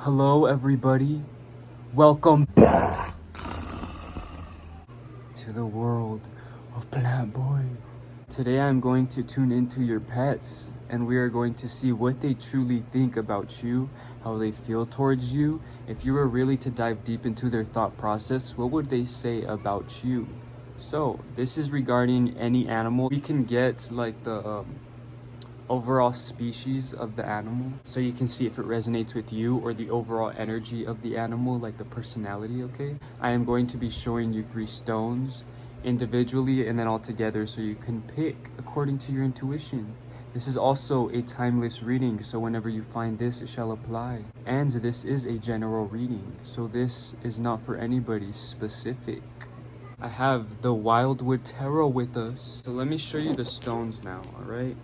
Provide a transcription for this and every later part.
Hello everybody, welcome back to the world of plantboi. Today I'm going to tune into your pets and we are going to see what they truly think about you, how they feel towards you. If you were really to dive deep into their thought process, what would they say about you? So this is regarding any animal. We can get like the overall species of the animal, so you can see if it resonates with you, or the overall energy of the animal, like the personality. Okay, I am going to be showing you 3 stones individually and then all together, so you can pick according to your intuition. This is also a timeless reading, so whenever you find this, it shall apply. And this is a general reading, so this is not for anybody specific. I have the Wildwood Tarot with us, so let me show you the stones now. All right,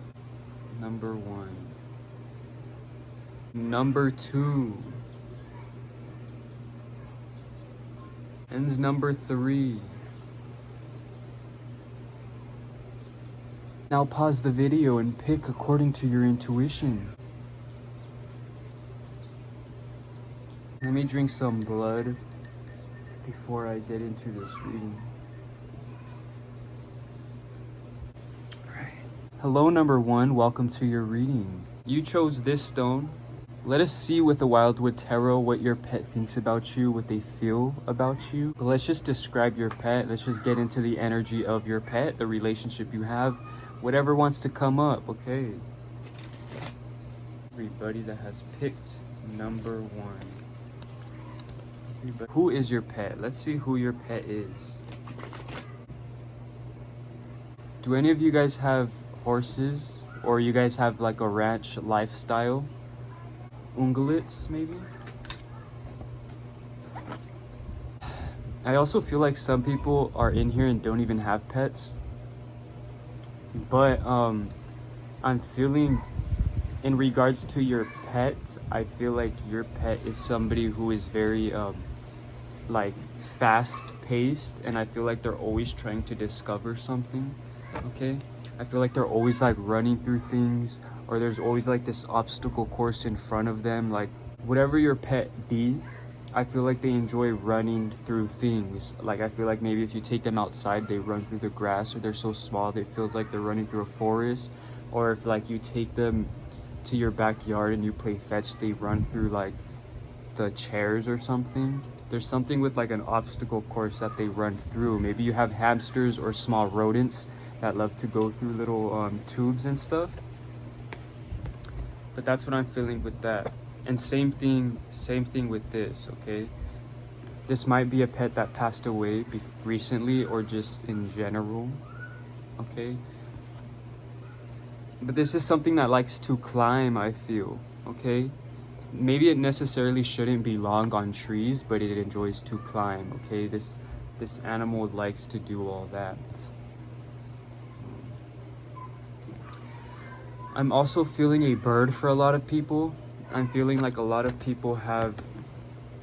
number 1, number 2, and number 3. Now pause the video and pick according to your intuition. Let me drink some blood before I get into this reading. Alright. Hello number 1, welcome to your reading. You chose this stone. Let us see with the Wildwood Tarot what your pet thinks about you, what they feel about you. But let's just describe your pet. Let's just get into the energy of your pet, the relationship you have, whatever wants to come up, okay? Everybody that has picked number 1. Who is your pet? Let's see who your pet is. Do any of you guys have horses? Or you guys have like a ranch lifestyle? Ungulates, maybe? I also feel like some people are in here and don't even have pets. But I'm feeling, in regards to your pet, I feel like your pet is somebody who is very like fast paced, and I feel like they're always trying to discover something. Okay, I feel like they're always like running through things, or there's always like this obstacle course in front of them. Like whatever your pet be, I feel like they enjoy running through things. Like I feel like maybe if you take them outside, they run through the grass, or they're so small they feels like they're running through a forest. Or if like you take them to your backyard and you play fetch, they run through like the chairs or something. There's something with like an obstacle course that they run through. Maybe you have hamsters or small rodents that love to go through little tubes and stuff. But that's what I'm feeling with that. And same thing with this, okay? This might be a pet that passed away recently, or just in general, okay? But this is something that likes to climb, I feel, okay? Maybe it necessarily shouldn't be long on trees, but it enjoys to climb, okay? This animal likes to do all that. I'm also feeling a bird for a lot of people. I'm feeling like a lot of people have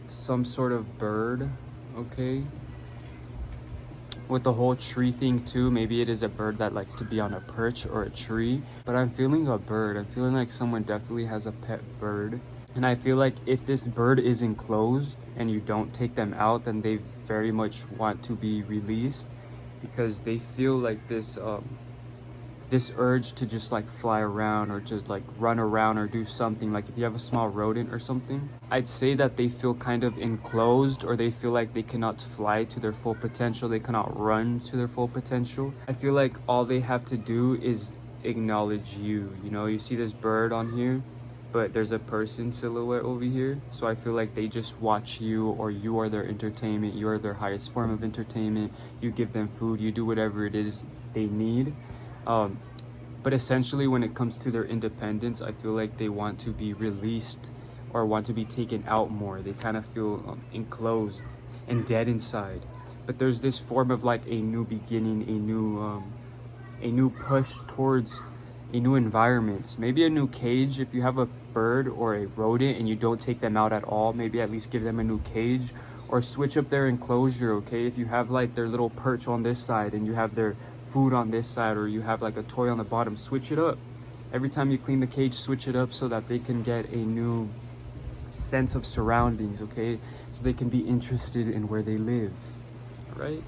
some sort of bird, okay? With the whole tree thing too, maybe it is a bird that likes to be on a perch or a tree. But I'm feeling a bird. I'm feeling like someone definitely has a pet bird. And I feel like if this bird is enclosed and you don't take them out, then they very much want to be released, because they feel like this urge to just like fly around, or just like run around, or do something. Like if you have a small rodent or something, I'd say that they feel kind of enclosed, or they feel like they cannot fly to their full potential, they cannot run to their full potential. I feel like all they have to do is acknowledge you. You know, you see this bird on here, but there's a person silhouette over here, so I feel like they just watch you, or you are their entertainment, you are their highest form of entertainment. You give them food, you do whatever it is they need. But essentially, when it comes to their independence, I feel like they want to be released, or want to be taken out more. They kind of feel enclosed and dead inside. But there's this form of like a new beginning, a new push towards a new environment. Maybe a new cage. If you have a bird or a rodent and you don't take them out at all, maybe at least give them a new cage, or switch up their enclosure, okay? If you have like their little perch on this side and you have their food on this side, or you have like a toy on the bottom, switch it up. Every time you clean the cage, switch it up so that they can get a new sense of surroundings, okay? So they can be interested in where they live, right?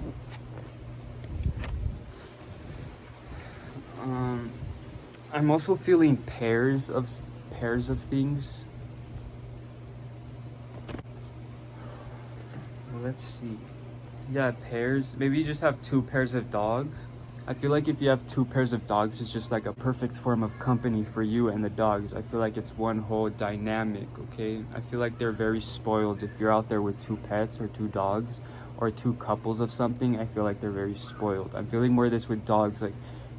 I'm also feeling pairs of things. Well, let's see. Yeah, pairs. Maybe you just have 2 pairs of dogs. I feel like if you have 2 pairs of dogs, it's just like a perfect form of company for you and the dogs. I feel like it's one whole dynamic, okay? I feel like they're very spoiled. If you're out there with 2 pets or 2 dogs or 2 couples of something, I feel like they're very spoiled. I'm feeling more of this with dogs, like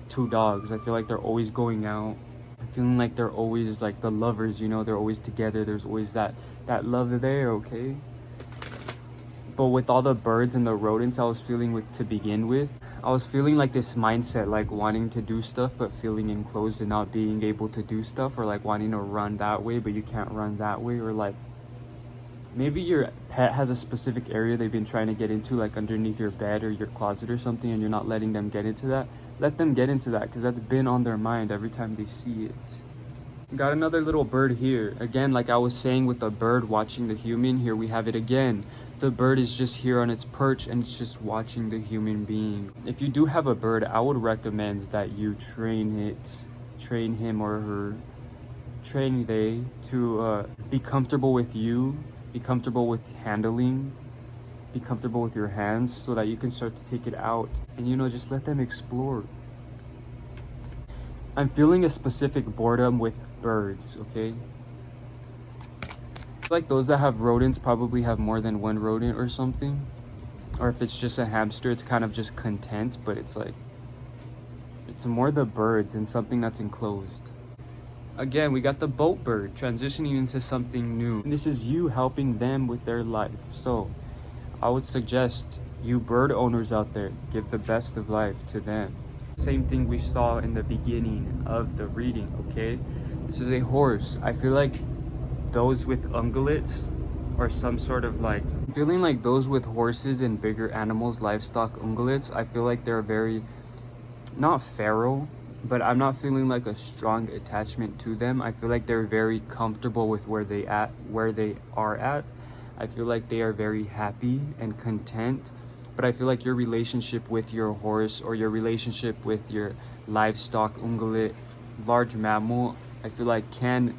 2 dogs. I feel like they're always going out. I'm feeling like they're always like the lovers, you know? They're always together. There's always that love there, okay? But with all the birds and the rodents I was feeling with to begin with, I was feeling like this mindset, like wanting to do stuff but feeling enclosed and not being able to do stuff, or like wanting to run that way but you can't run that way, or like maybe your pet has a specific area they've been trying to get into, like underneath your bed or your closet or something, and you're not letting them get into that. Let them get into that, because that's been on their mind every time they see it. Got another little bird here. Again, like I was saying with the bird watching the human, here we have it again. The bird is just here on its perch and it's just watching the human being. If you do have a bird, I would recommend that you train him or her, they to be comfortable with you, be comfortable with handling, be comfortable with your hands, so that you can start to take it out and, you know, just let them explore. I'm feeling a specific boredom with birds, okay? Like those that have rodents probably have more than one rodent or something. Or if it's just a hamster, it's kind of just content, but it's like, it's more the birds and something that's enclosed. Again, we got the boat bird transitioning into something new. And this is you helping them with their life. So I would suggest you bird owners out there, give the best of life to them. Same thing we saw in the beginning of the reading, okay? This is a horse. I feel like those with ungulates or some sort of like, feeling like those with horses and bigger animals, livestock ungulates, I feel like they're very, not feral, but I'm not feeling like a strong attachment to them. I feel like they're very comfortable with where they are at. I feel like they are very happy and content. But I feel like your relationship with your horse or your relationship with your livestock ungulate, large mammal, I feel like can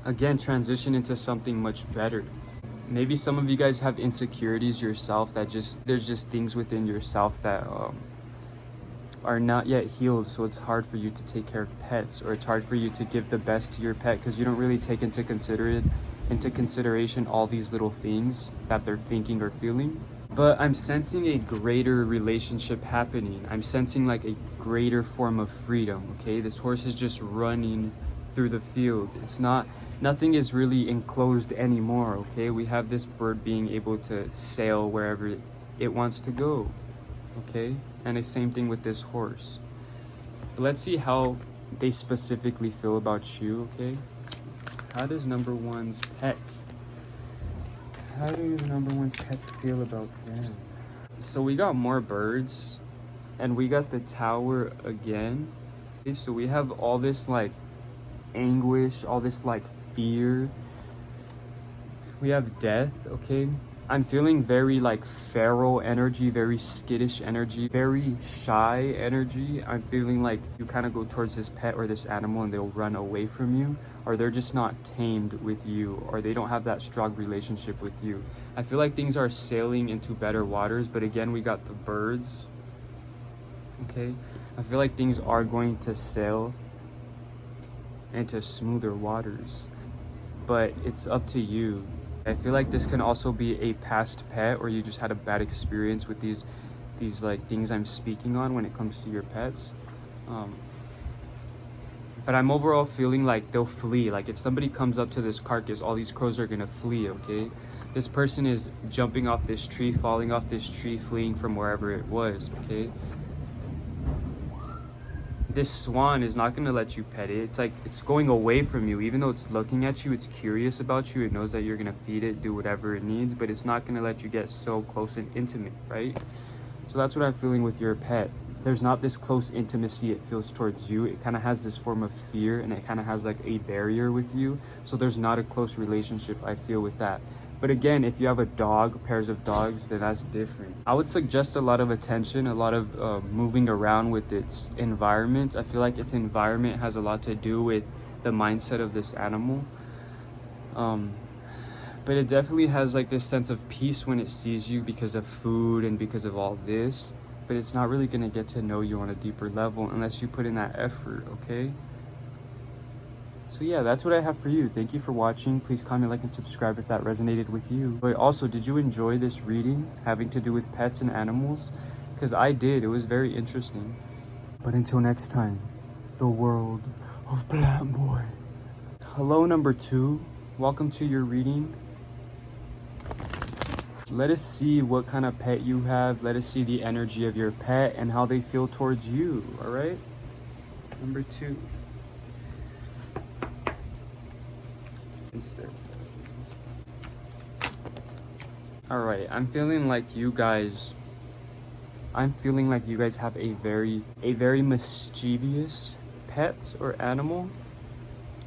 again transition into something much better. Maybe some of you guys have insecurities yourself, that there's just things within yourself that are not yet healed, so it's hard for you to take care of pets, or it's hard for you to give the best to your pet because you don't really take into consideration all these little things that they're thinking or feeling. But I'm sensing a greater relationship happening. I'm sensing like a greater form of freedom, okay? This horse is just running through the field. Nothing is really enclosed anymore, okay? We have this bird being able to sail wherever it wants to go, okay? And the same thing with this horse. But let's see how they specifically feel about you, okay? How does number one's pets feel about them? So we got more birds, and we got the tower again. Okay, so we have all this like anguish, all this like fear. We have death, okay? I'm feeling very like feral energy, very skittish energy, very shy energy. I'm feeling like you kind of go towards this pet or this animal and they'll run away from you, or they're just not tamed with you, or they don't have that strong relationship with you. I feel like things are sailing into better waters, but again, we got the birds, okay? I feel like things are going to sail into smoother waters, but it's up to you. I feel like this can also be a past pet, or you just had a bad experience with these like things I'm speaking on when it comes to your pets. But I'm overall feeling like they'll flee. Like if somebody comes up to this carcass, all these crows are gonna flee, okay? This person is jumping off this tree, falling off this tree, fleeing from wherever it was, okay? This swan is not going to let you pet it. It's like it's going away from you. Even though it's looking at you, it's curious about you. It knows that you're going to feed it, do whatever it needs, but it's not going to let you get so close and intimate, right? So that's what I'm feeling with your pet. there's not this close intimacy it feels towards you. It kind of has this form of fear, and it kind of has like a barrier with you. So there's not a close relationship, I feel, with that. But again, if you have a dog, pairs of dogs, then that's different. I would suggest a lot of attention, a lot of moving around with its environment. I feel like its environment has a lot to do with the mindset of this animal. But it definitely has like this sense of peace when it sees you because of food and because of all this. But it's not really gonna get to know you on a deeper level unless you put in that effort, okay? So yeah, that's what I have for you. Thank you for watching. Please comment, like, and subscribe if that resonated with you. But also, did you enjoy this reading having to do with pets and animals? Because I did. It was very interesting. But until next time, the world of Plantboi. Hello, number 2. Welcome to your reading. Let us see what kind of pet you have. Let us see the energy of your pet and how they feel towards you, all right? Number 2. All right, I'm feeling like you guys have a very mischievous pet or animal.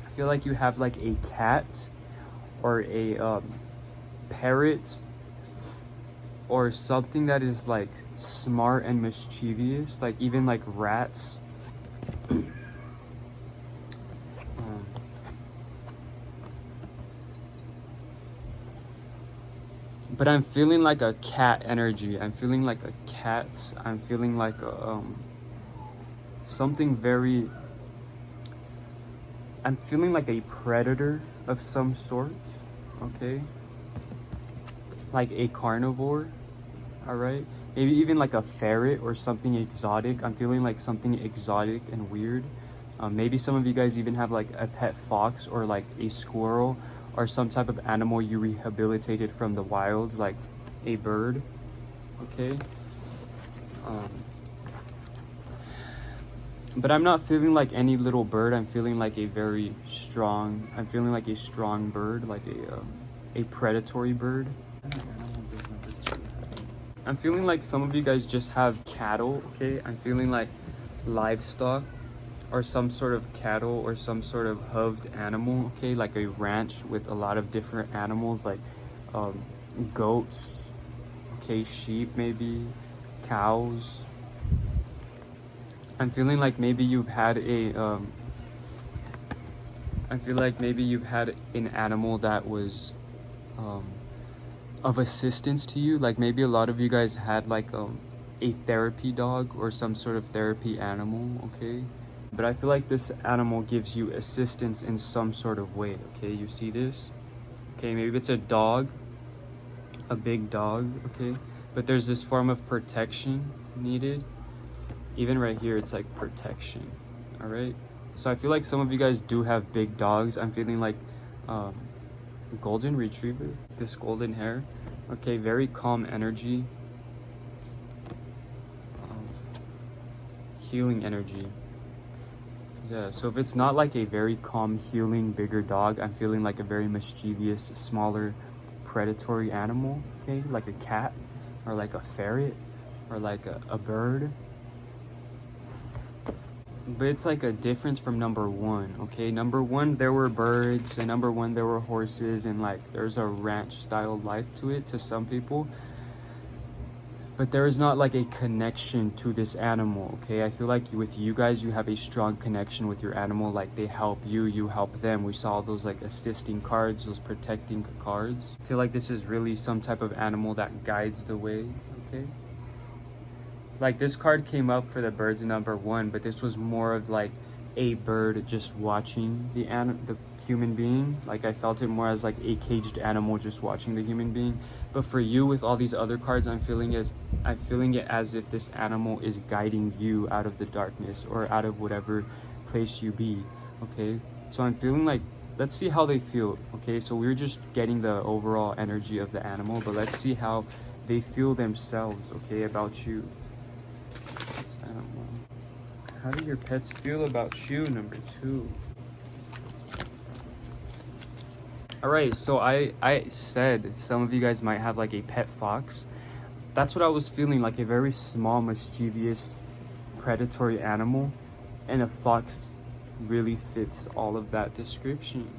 I feel like you have like a cat or a parrot or something that is like smart and mischievous, like even like rats. But I'm feeling like a cat energy. I'm feeling like a cat. I'm feeling like a, something very... I'm feeling like a predator of some sort, okay? Like a carnivore, all right? Maybe even like a ferret or something exotic. I'm feeling like something exotic and weird. Maybe some of you guys even have like a pet fox or like a squirrel or some type of animal you rehabilitated from the wild, like a bird, okay? But I'm not feeling like any little bird. I'm feeling like a very strong, I'm feeling like a strong bird, like a predatory bird. I'm feeling like some of you guys just have cattle, okay? I'm feeling like livestock or some sort of cattle or some sort of hooved animal, okay? Like a ranch with a lot of different animals, like goats, okay? Sheep, maybe, cows. I'm feeling like maybe you've had a, I feel like maybe you've had an animal that was of assistance to you. Like maybe a lot of you guys had like a therapy dog or some sort of therapy animal, okay? But I feel like this animal gives you assistance in some sort of way, okay? You see this? Okay, maybe it's a dog, a big dog, okay? But there's this form of protection needed. Even right here, it's like protection, all right? So I feel like some of you guys do have big dogs. I'm feeling like golden retriever, this golden hair, okay? Very calm energy, healing energy. Yeah, so if it's not like a very calm, healing, bigger dog, I'm feeling like a very mischievous, smaller, predatory animal, okay? Like a cat, or like a ferret, or like a bird. But it's like a difference from number 1, okay? Number 1, there were birds, and number 1, there were horses, and like there's a ranch-style life to it to some people. But there is not like a connection to this animal, okay? I feel like with you guys, you have a strong connection with your animal. Like they help you, you help them. We saw those like assisting cards, those protecting cards. I feel like this is really some type of animal that guides the way, okay? Like this card came up for the birds in number 1, but this was more of like a bird just watching the human being. Like I felt it more as like a caged animal just watching the human being. But for you, with all these other cards, I'm feeling it as if this animal is guiding you out of the darkness or out of whatever place you be, okay? So I'm feeling like, let's see how they feel, okay? So we're just getting the overall energy of the animal, but let's see how they feel themselves, okay, about you. How do your pets feel about you, number 2? All right, so I said some of you guys might have like a pet fox. That's what I was feeling, like a very small, mischievous predatory animal, and a fox really fits all of that description,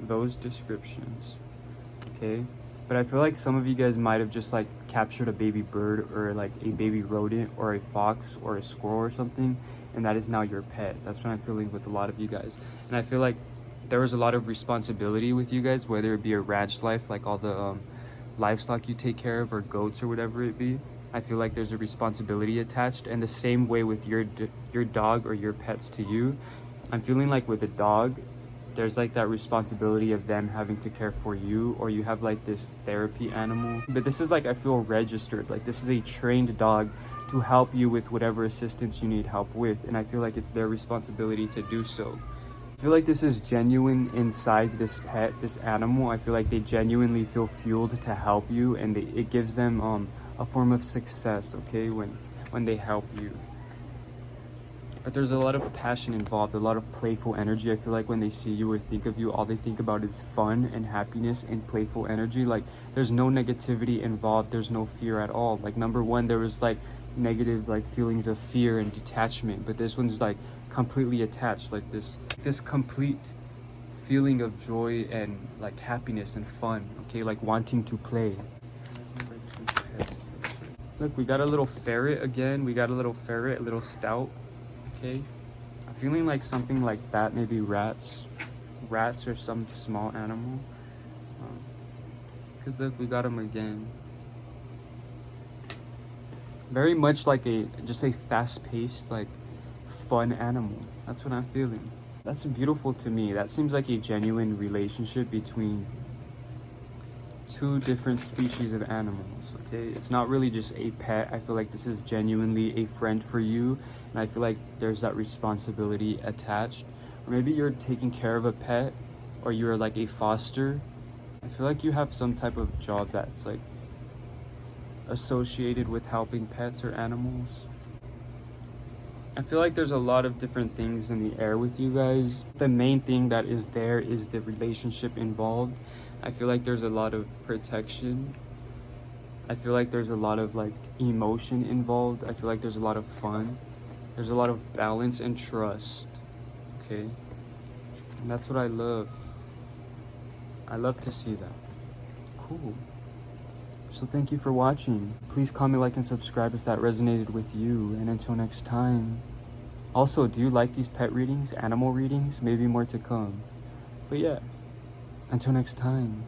those descriptions, okay? But I feel like some of you guys might have just like captured a baby bird or like a baby rodent or a fox or a squirrel or something, and that is now your pet. That's what I'm feeling with a lot of you guys. And I feel like there was a lot of responsibility with you guys, whether it be a ranch life, like all the livestock you take care of, or goats or whatever it be. I feel like there's a responsibility attached, and the same way with your dog or your pets to you. I'm feeling like with a dog, there's like that responsibility of them having to care for you, or you have like this therapy animal. But this is like, I feel registered, like this is a trained dog to help you with whatever assistance you need help with, and I feel like it's their responsibility to do so. I feel like this is genuine inside this pet, this animal. I feel like they genuinely feel fueled to help you, and it gives them a form of success, okay, when they help you. But there's a lot of passion involved, a lot of playful energy. I feel like when they see you or think of you, all they think about is fun and happiness and playful energy. Like, there's no negativity involved. There's no fear at all. Like, number one, there was like negative like feelings of fear and detachment, but this one's like completely attached, like this complete feeling of joy and like happiness and fun, okay, like wanting to play. Look, we got a little ferret again. We got a little ferret, a little stout. Okay, I'm feeling like something like that, maybe rats or some small animal. Cause look, we got him again. Very much like just a fast-paced, like fun animal. That's what I'm feeling. That's beautiful to me. That seems like a genuine relationship between two different species of animals, okay? It's not really just a pet. I feel like this is genuinely a friend for you, and I feel like there's that responsibility attached. Or maybe you're taking care of a pet, or you're like a foster. I feel like you have some type of job that's like associated with helping pets or animals. I feel like there's a lot of different things in the air with you guys. The main thing that is there is the relationship involved. I feel like there's a lot of protection. I feel like there's a lot of like emotion involved. I feel like there's a lot of fun. There's a lot of balance and trust, okay? And that's what I love. I love to see that. Cool. So thank you for watching. Please comment, like, and subscribe if that resonated with you. And until next time. Also, do you like these pet readings, animal readings? Maybe more to come. But yeah, until next time,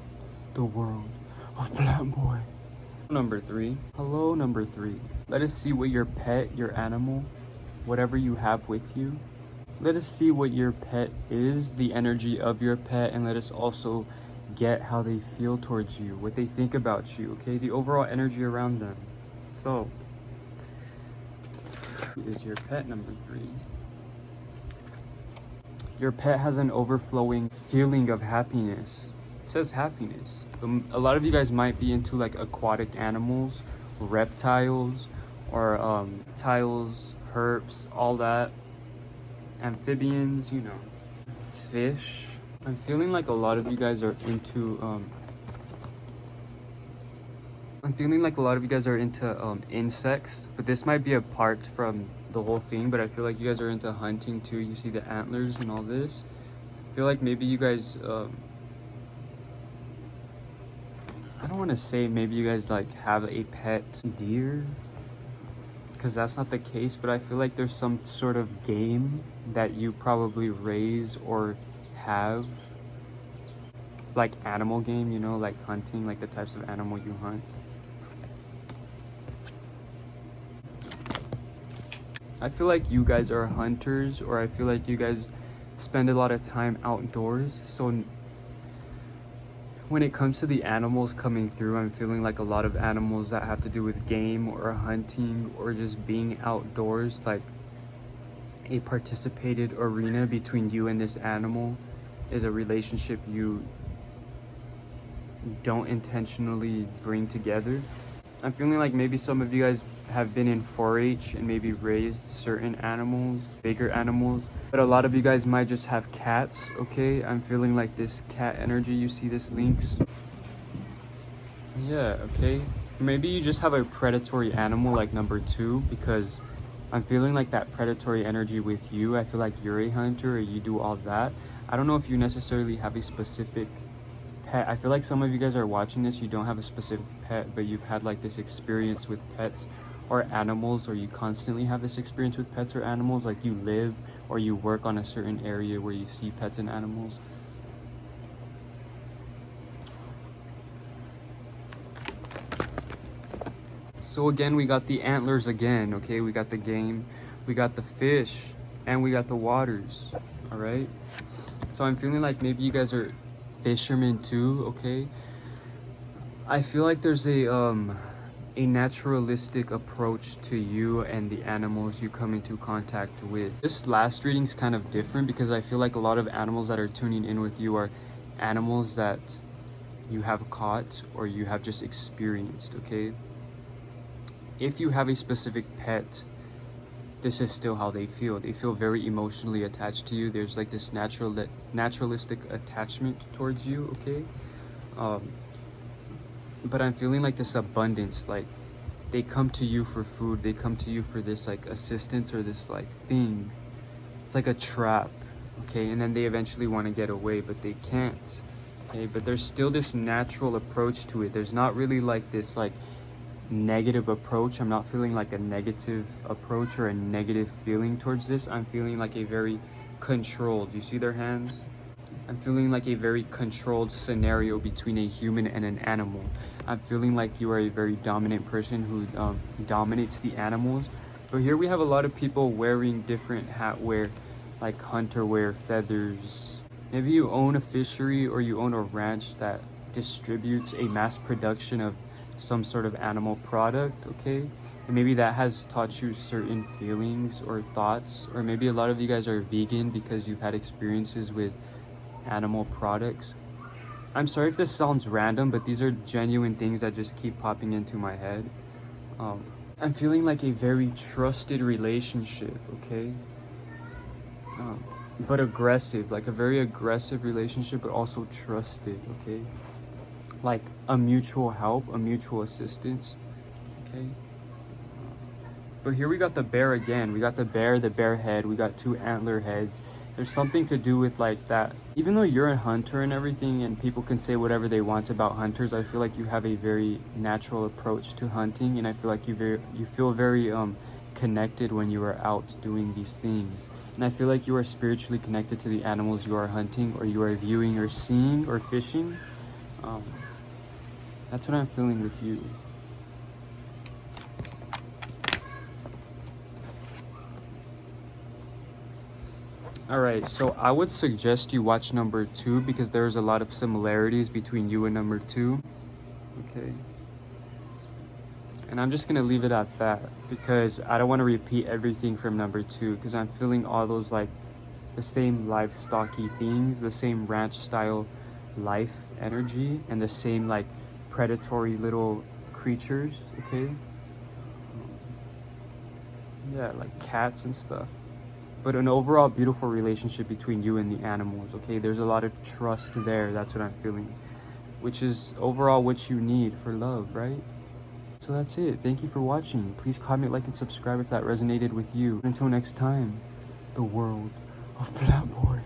the world of plantboi. Number 3. Hello, number 3. Let us see what your pet, your animal, whatever you have with you. Let us see what your pet is, the energy of your pet, and let us also get how they feel towards you, what they think about you, okay? The overall energy around them. So, who is your pet, number 3? Your pet has an overflowing feeling of happiness. It says happiness. A lot of you guys might be into like aquatic animals, reptiles, or reptiles, herps, all that. Amphibians, you know, fish. I'm feeling like a lot of you guys are into insects, but this might be apart from the whole thing. But I feel like you guys are into hunting too. You see the antlers and all this. I feel like maybe you guys I don't want to say maybe you guys like have a pet deer, because that's not the case, but I feel like there's some sort of game that you probably raise or have, like animal game, you know, like hunting, like the types of animal you hunt. I feel like you guys are hunters, or I feel like you guys spend a lot of time outdoors. So when it comes to the animals coming through, I'm feeling like a lot of animals that have to do with game or hunting or just being outdoors, like a participated arena between you and this animal is a relationship you don't intentionally bring together. I'm feeling like maybe some of you guys have been in 4-H and maybe raised certain animals, bigger animals, but a lot of you guys might just have cats, okay? I'm feeling like this cat energy, you see this links? Yeah, okay? Maybe you just have a predatory animal like number 2, because I'm feeling like that predatory energy with you. I feel like you're a hunter or you do all that. I don't know if you necessarily have a specific pet. I feel like some of you guys are watching this, you don't have a specific pet, but you've had like this experience with pets or animals, or you constantly have this experience with pets or animals, like you live or you work on a certain area where you see pets and animals. So again, we got the antlers again, okay? We got the game, we got the fish, and we got the waters, all right? So I'm feeling like maybe you guys are fishermen too, okay? I feel like there's a naturalistic approach to you and the animals you come into contact with. This last reading's kind of different because I feel like a lot of animals that are tuning in with you are animals that you have caught or you have just experienced, okay? If you have a specific pet, this is still how they feel. They feel very emotionally attached to you. There's like this naturalistic attachment towards you, okay? But I'm feeling like this abundance, like they come to you for food, they come to you for this like assistance or this like thing. It's like a trap, okay? And then they eventually want to get away, but they can't, okay? But there's still this natural approach to it. There's not really like this like negative approach. I'm not feeling like a negative approach or a negative feeling towards this. I'm feeling like a very controlled, you see their hands? I'm feeling like a very controlled scenario between a human and an animal. I'm feeling like you are a very dominant person who dominates the animals. But here we have a lot of people wearing different hat wear, like hunter wear, feathers. Maybe you own a fishery or you own a ranch that distributes a mass production of some sort of animal product, okay? And maybe that has taught you certain feelings or thoughts. Or maybe a lot of you guys are vegan because you've had experiences with animal products. I'm sorry if this sounds random, but these are genuine things that just keep popping into my head. I'm feeling like a very trusted relationship, okay? But aggressive, like a very aggressive relationship, but also trusted, okay? Like a mutual help, a mutual assistance, okay? But here we got the bear again. We got the bear head, we got two antler heads. There's something to do with like that. Even though you're a hunter and everything and people can say whatever they want about hunters, I feel like you have a very natural approach to hunting, and I feel like you feel very connected when you are out doing these things. And I feel like you are spiritually connected to the animals you are hunting or you are viewing or seeing or fishing. That's what I'm feeling with you. Alright, so I would suggest you watch number 2 because there's a lot of similarities between you and number 2. Okay. And I'm just going to leave it at that because I don't want to repeat everything from number 2 because I'm feeling all those like the same livestocky things, the same ranch style life energy, and the same like predatory little creatures, okay? Yeah, like cats and stuff. But an overall beautiful relationship between you and the animals, okay? There's a lot of trust there, that's what I'm feeling. Which is overall what you need for love, right? So that's it. Thank you for watching. Please comment, like, and subscribe if that resonated with you. Until next time, the world of plantboi.